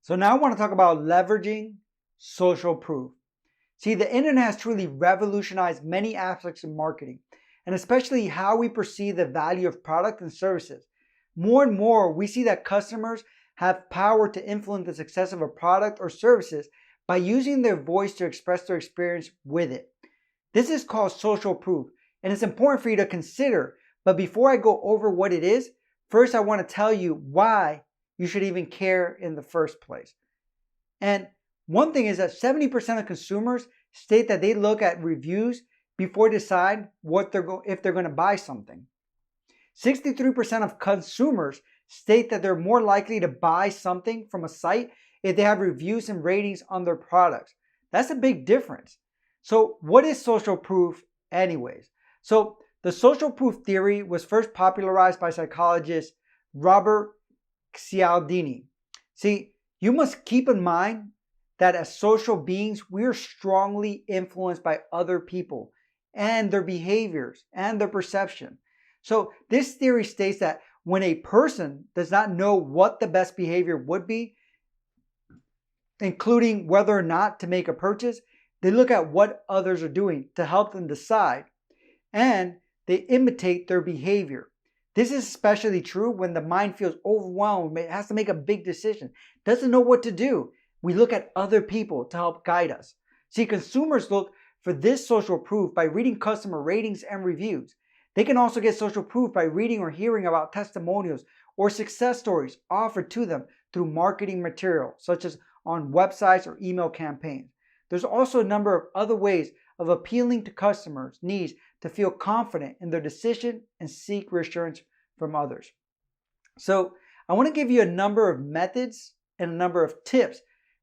So now I want to talk about leveraging social proof. See, the internet has truly revolutionized many aspects of marketing, and especially how we perceive the value of products and services. More and more, we see that customers have power to influence the success of a product or services by using their voice to express their experience with it. This is called social proof, and it's important for you to consider. But before I go over what it is, first I want to tell you why you should even care in the first place. And one thing is that 70% of consumers state that they look at reviews before decide if they're going to buy something. 63% of consumers state that they're more likely to buy something from a site if they have reviews and ratings on their products. That's a big difference. So what is social proof anyways? So the social proof theory was first popularized by psychologist Robert Cialdini. See, you must keep in mind that as social beings, we are strongly influenced by other people and their behaviors and their perception. So this theory states that when a person does not know what the best behavior would be, including whether or not to make a purchase, they look at what others are doing to help them decide, and they imitate their behavior. This is especially true when the mind feels overwhelmed, it has to make a big decision, doesn't know what to do. We look at other people to help guide us. See, consumers look for this social proof by reading customer ratings and reviews. They can also get social proof by reading or hearing about testimonials or success stories offered to them through marketing material, such as on websites or email campaigns. There's also a number of other ways of appealing to customers' needs to feel confident in their decision and seek reassurance from others. So I want to give you a number of methods and a number of tips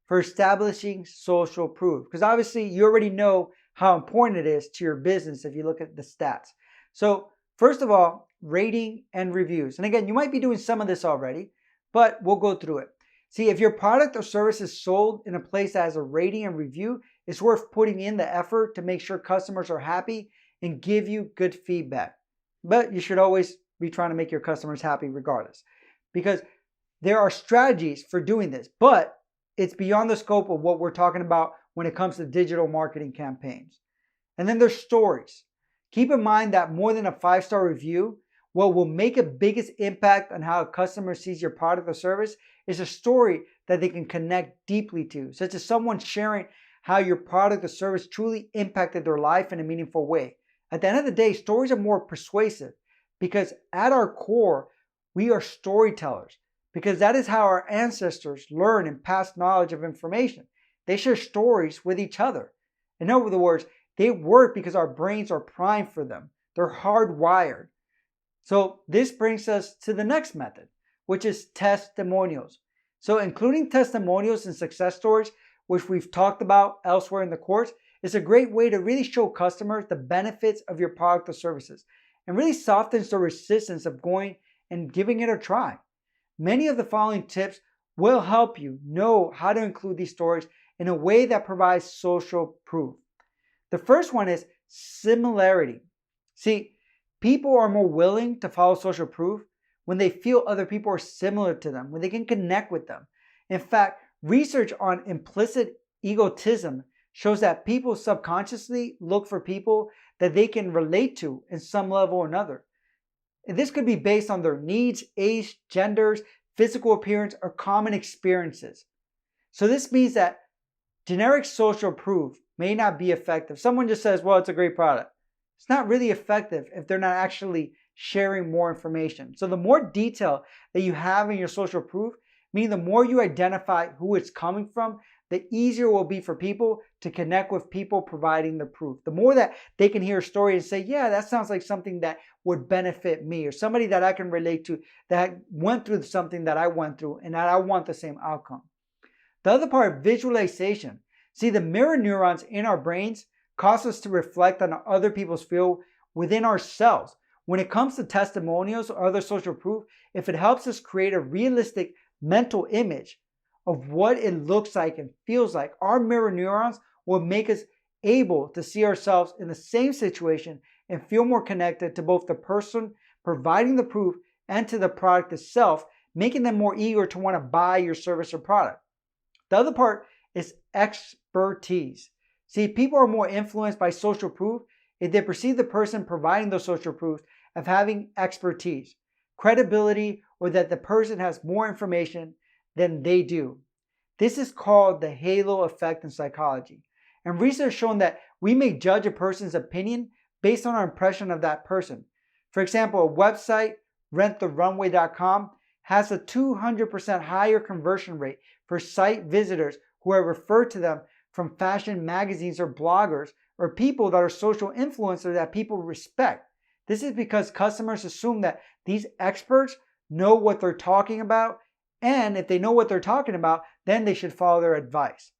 for establishing social proof, because obviously you already know how important it is to your business if you look at the stats. So first of all, rating and reviews. And again, you might be doing some of this already, but we'll go through it. See, if your product or service is sold in a place that has a rating and review, it's worth putting in the effort to make sure customers are happy and give you good feedback. But you should always be trying to make your customers happy regardless, because there are strategies for doing this, but it's beyond the scope of what we're talking about when it comes to digital marketing campaigns. And then there's stories. Keep in mind that more than a 5-star review, what will make a biggest impact on how a customer sees your product or service is a story that they can connect deeply to, such as someone sharing how your product or service truly impacted their life in a meaningful way. At the end of the day, stories are more persuasive because at our core, we are storytellers, because that is how our ancestors learn and pass knowledge of information. They share stories with each other. In other words, they work because our brains are primed for them. They're hardwired. So this brings us to the next method, which is testimonials. So including testimonials and success stories, which we've talked about elsewhere in the course, is a great way to really show customers the benefits of your product or services and really softens the resistance of going and giving it a try. Many of the following tips will help you know how to include these stories in a way that provides social proof. The first one is similarity. See, people are more willing to follow social proof when they feel other people are similar to them, when they can connect with them. In fact, research on implicit egotism shows that people subconsciously look for people that they can relate to in some level or another. And this could be based on their needs, age, genders, physical appearance, or common experiences. So this means that generic social proof may not be effective. Someone just says, well, it's a great product. It's not really effective if they're not actually sharing more information. So the more detail that you have in your social proof, meaning the more you identify who it's coming from, the easier it will be for people to connect with people providing the proof. The more that they can hear a story and say, yeah, that sounds like something that would benefit me, or somebody that I can relate to that went through something that I went through and that I want the same outcome. The other part, visualization. See, the mirror neurons in our brains cause us to reflect on other people's feel within ourselves. When it comes to testimonials or other social proof, if it helps us create a realistic mental image of what it looks like and feels like, our mirror neurons will make us able to see ourselves in the same situation and feel more connected to both the person providing the proof and to the product itself, making them more eager to want to buy your service or product. The other part is expertise. See, people are more influenced by social proof if they perceive the person providing those social proofs of having expertise, credibility, or that the person has more information than they do. This is called the halo effect in psychology. And research has shown that we may judge a person's opinion based on our impression of that person. For example, a website, renttherunway.com, has a 200% higher conversion rate for site visitors who have referred to them from fashion magazines or bloggers or people that are social influencers that people respect. This is because customers assume that these experts know what they're talking about, and if they know what they're talking about, then they should follow their advice.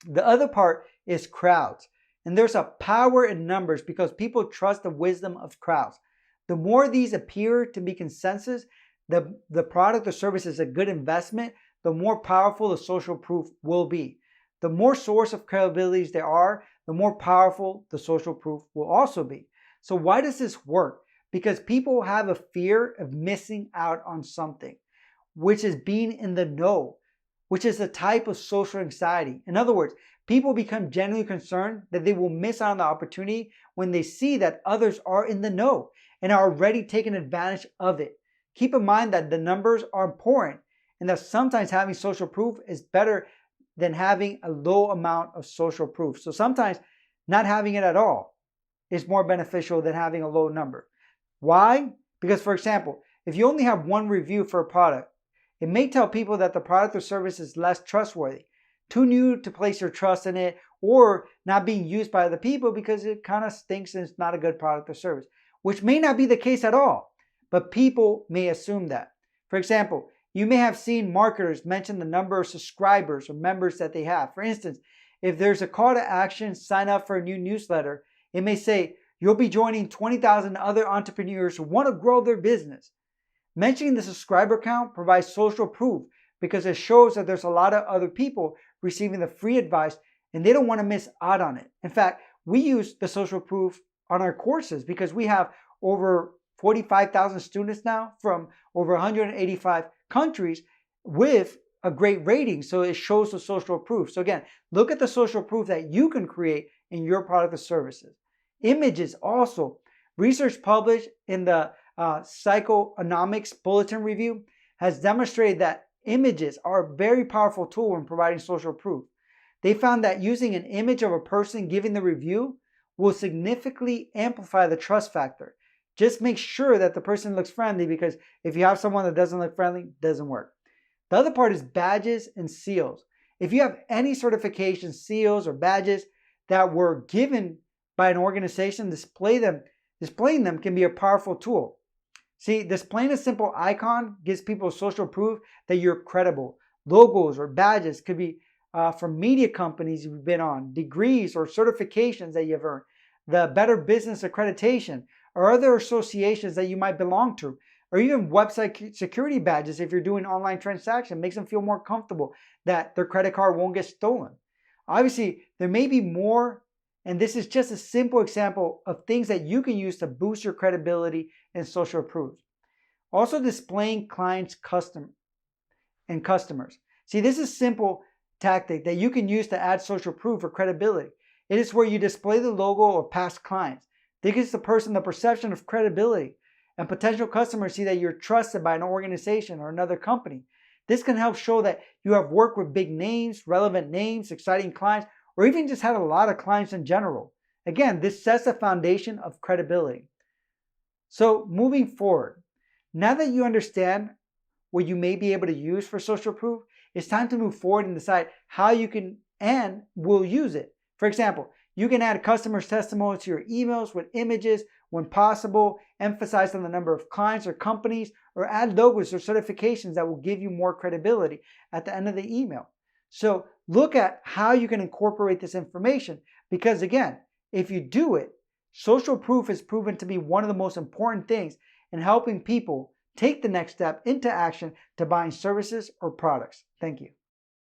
The other part is crowds. And there's a power in numbers because people trust the wisdom of crowds. The more these appear to be consensus, the product or service is a good investment, the more powerful the social proof will be. The more source of credibilities there are, the more powerful the social proof will also be. So why does this work? Because people have a fear of missing out on something, which is being in the know, which is a type of social anxiety. In other words, people become genuinely concerned that they will miss out on the opportunity when they see that others are in the know and are already taking advantage of it. Keep in mind that the numbers are important and that sometimes having social proof is better than having a low amount of social proof. So sometimes not having it at all is more beneficial than having a low number. Why? Because, for example, if you only have one review for a product, it may tell people that the product or service is less trustworthy, too new to place your trust in it, or not being used by other people because it kind of stinks and it's not a good product or service, which may not be the case at all, but people may assume that. For example, you may have seen marketers mention the number of subscribers or members that they have. For instance, if there's a call to action, sign up for a new newsletter, it may say, you'll be joining 20,000 other entrepreneurs who want to grow their business. Mentioning the subscriber count provides social proof because it shows that there's a lot of other people receiving the free advice and they don't want to miss out on it. In fact, we use the social proof on our courses because we have over 45,000 students now from over 185 countries with a great rating. So it shows the social proof. So again, look at the social proof that you can create in your product or services. Images also. Research published in the Psychonomics Bulletin Review has demonstrated that images are a very powerful tool in providing social proof. They found that using an image of a person giving the review will significantly amplify the trust factor. Just make sure that the person looks friendly, because if you have someone that doesn't look friendly, it doesn't work. The other part is badges and seals. If you have any certification, seals, or badges that were given by an organization, displaying them can be a powerful tool. See, displaying a simple icon gives people social proof that you're credible. Logos or badges could be from media companies you've been on, degrees or certifications that you've earned, the Better Business Accreditation, or other associations that you might belong to, or even website security badges if you're doing online transaction. Makes them feel more comfortable that their credit card won't get stolen. Obviously, there may be more, and this is just a simple example of things that you can use to boost your credibility and social proof. Also, displaying clients' customers. See, this is a simple tactic that you can use to add social proof or credibility. It is where you display the logo of past clients. This gives the person the perception of credibility, and potential customers see that you're trusted by an organization or another company. This can help show that you have worked with big names, relevant names, exciting clients, or even just had a lot of clients in general. Again, this sets a foundation of credibility. So moving forward, now that you understand what you may be able to use for social proof, it's time to move forward and decide how you can and will use it. For example, you can add customers' testimonials to your emails with images when possible, emphasize on the number of clients or companies, or add logos or certifications that will give you more credibility at the end of the email. So look at how you can incorporate this information, because again, if you do it, social proof is proven to be one of the most important things in helping people take the next step into action to buying services or products. Thank you.